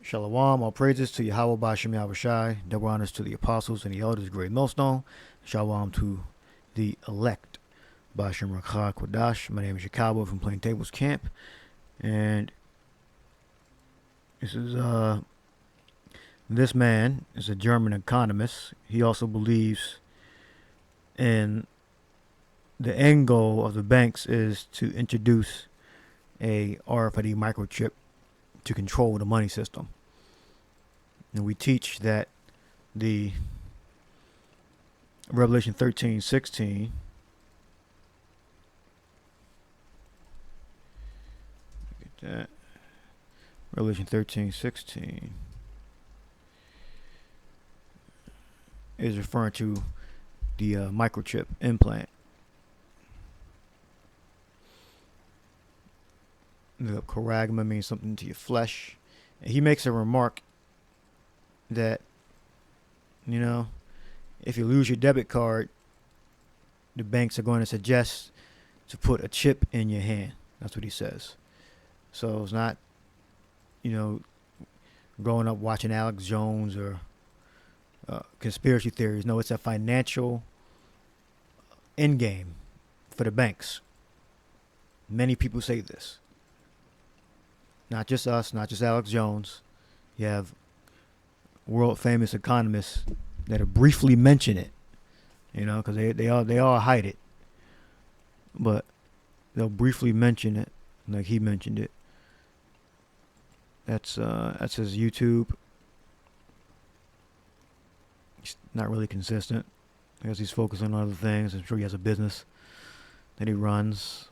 Shalom, all praises to Yahweh Bashem Yahushai. Double honors to the apostles and the elders, great millstone. Shalom to the elect. Bashem Rakha Kodash. My name is Chicago from Plain Tables Camp. And this man is a German economist. He also believes in the end goal of the banks is to introduce a RFID microchip to control the money system. And we teach that the Revelation 13:16 Revelation 13:16 is referring to the microchip implant. The charagma means something to your flesh. And he makes a remark that, if you lose your debit card, the banks are going to suggest to put a chip in your hand. That's what he says. So it's not, growing up watching Alex Jones or conspiracy theories. No, it's a financial end game for the banks. Many people say this. Not just us, not just Alex Jones. You have world famous economists that have briefly mentioned it, because they all hide it, but they'll briefly mention it, like he mentioned it. That's his YouTube. He's not really consistent because he's focused on other things. I'm sure he has a business that he runs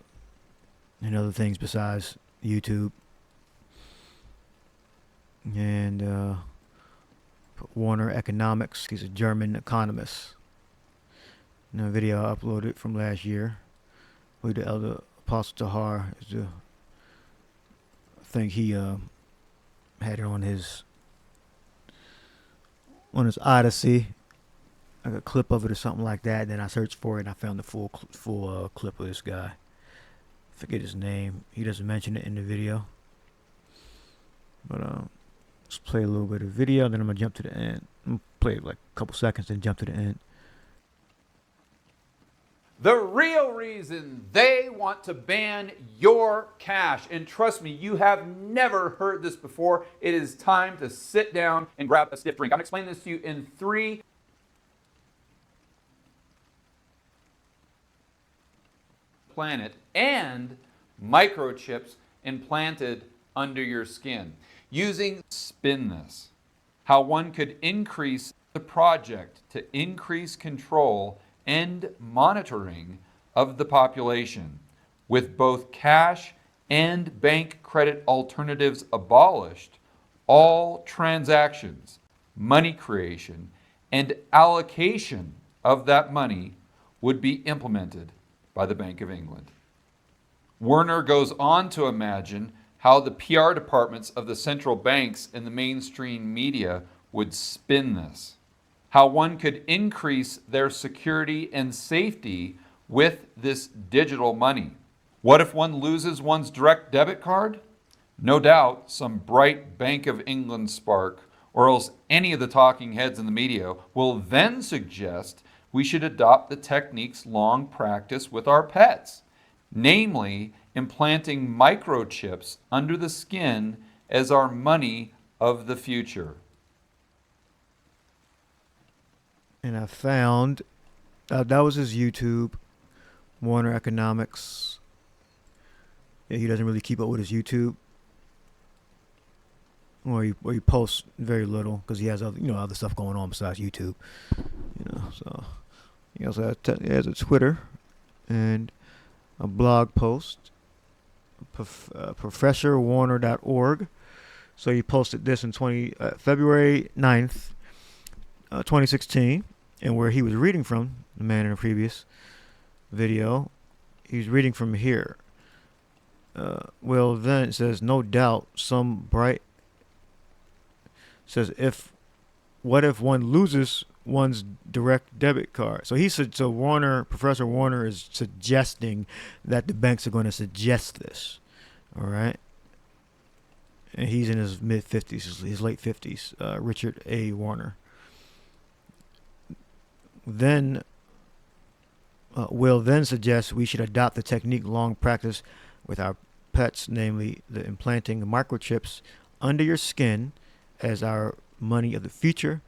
and other things besides YouTube. And Warner Economics, he's a German economist. In a video I uploaded from last year, with the elder Apostle Tahar is the, I think he had it on his Odyssey, like a clip of it or something like that. Then I searched for it and I found the full clip of this guy. Forget his name. He doesn't mention it in the video, but let's play a little bit of video, then I'm going to jump to the end. I'm going to play it like a couple seconds, then jump to the end. The real reason they want to ban your cash, and trust me, you have never heard this before, it is time to sit down and grab a stiff drink. I'm going to explain this to you in 3 planet and microchips implanted under your skin. Using Spin This, how one could increase the project to increase control and monitoring of the population, with both cash and bank credit alternatives abolished. All transactions, money creation, and allocation of that money would be implemented by the Bank of England. Werner goes on to imagine how the PR departments of the central banks and the mainstream media would spin this. How one could increase their security and safety with this digital money. What if one loses one's direct debit card? No doubt some bright Bank of England spark, or else any of the talking heads in the media, will then suggest we should adopt the techniques long practiced with our pets, namely implanting microchips under the skin as our money of the future. And I found that was his YouTube, Warner Economics. Yeah, he doesn't really keep up with his YouTube, or he posts very little because he has other stuff going on besides YouTube. So he also has a Twitter and a blog post. ProfessorWarner.org. So he posted this in February 9th, 2016, and where he was reading from, the man in a previous video, he's reading from here. Well, then it says, no doubt some bright says, what if one loses one's direct debit card? So he said, Professor Warner is suggesting that the banks are going to suggest this. All right. and he's in his mid-50s, his late 50s, Richard A. Warner. Then, Will then suggests we should adopt the technique long practiced with our pets, namely the implanting microchips under your skin as our money of the future.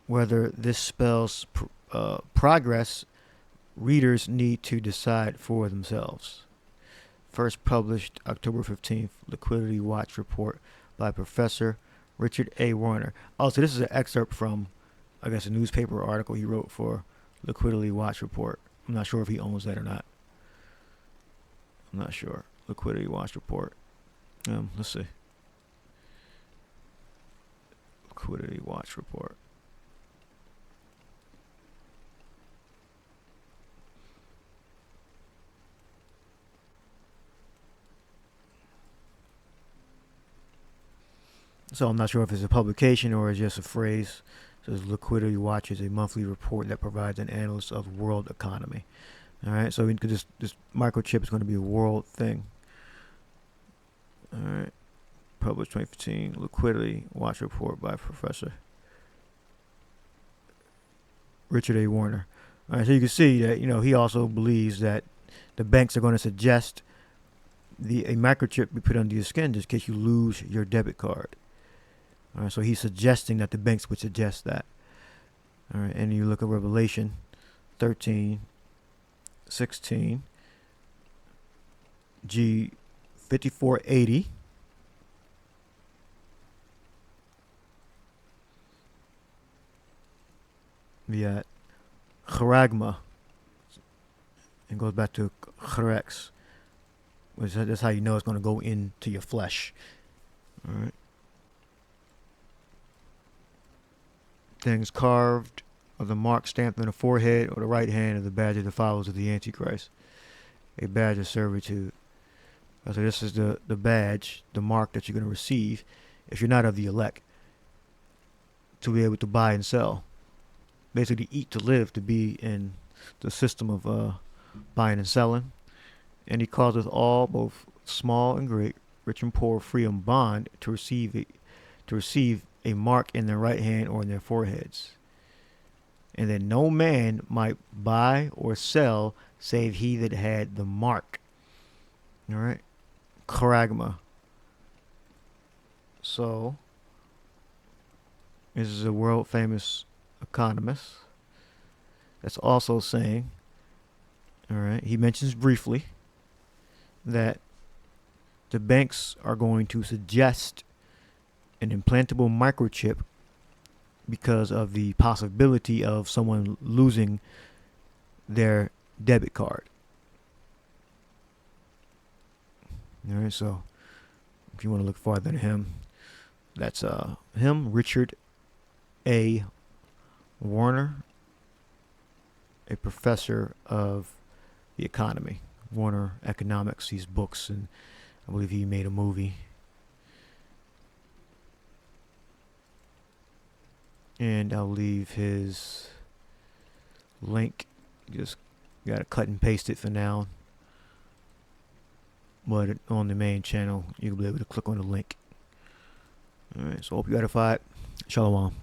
Whether this spells progress, readers need to decide for themselves. First published October 15th, Liquidity Watch report by Professor Richard A. Warner. Also, this is an excerpt from, I guess, a newspaper article he wrote for Liquidity Watch report. I'm not sure if he owns that or not. I'm not sure. Liquidity Watch report. Let's see. Liquidity Watch report. So I'm not sure if it's a publication or it's just a phrase. It says Liquidity Watch is a monthly report that provides an analysis of world economy. All right, so this microchip is going to be a world thing. All right, published 2015, Liquidity Watch report by Professor Richard A. Warner. All right, so you can see that he also believes that the banks are going to suggest a microchip be put under your skin just in case you lose your debit card. All right, so he's suggesting that the banks would suggest that. All right, and you look at Revelation 13:16, G 5480. We got charagma. It goes back to charex, which that's how you know it's going to go into your flesh. All right. Things carved of the mark stamped on the forehead or the right hand of the badge of the followers of the Antichrist. A badge of servitude. So this is the badge, the mark that you're going to receive if you're not of the elect, to be able to buy and sell. Basically, eat to live, to be in the system of buying and selling. And he causeth all, both small and great, rich and poor, free and bond, to receive a mark in their right hand or in their foreheads, and that no man might buy or sell save he that had the mark. All right, charagma. So this is a world famous economist that's also saying, all right, he mentions briefly that the banks are going to suggest an implantable microchip because of the possibility of someone losing their debit card. All right, so if you want to look farther than him, that's him, Richard A. Warner, a professor of the economy, Warner Economics, these books, and I believe he made a movie. And I'll leave his link. Just got to cut and paste it for now. But on the main channel, you'll be able to click on the link. All right, so hope you edified. Shalom.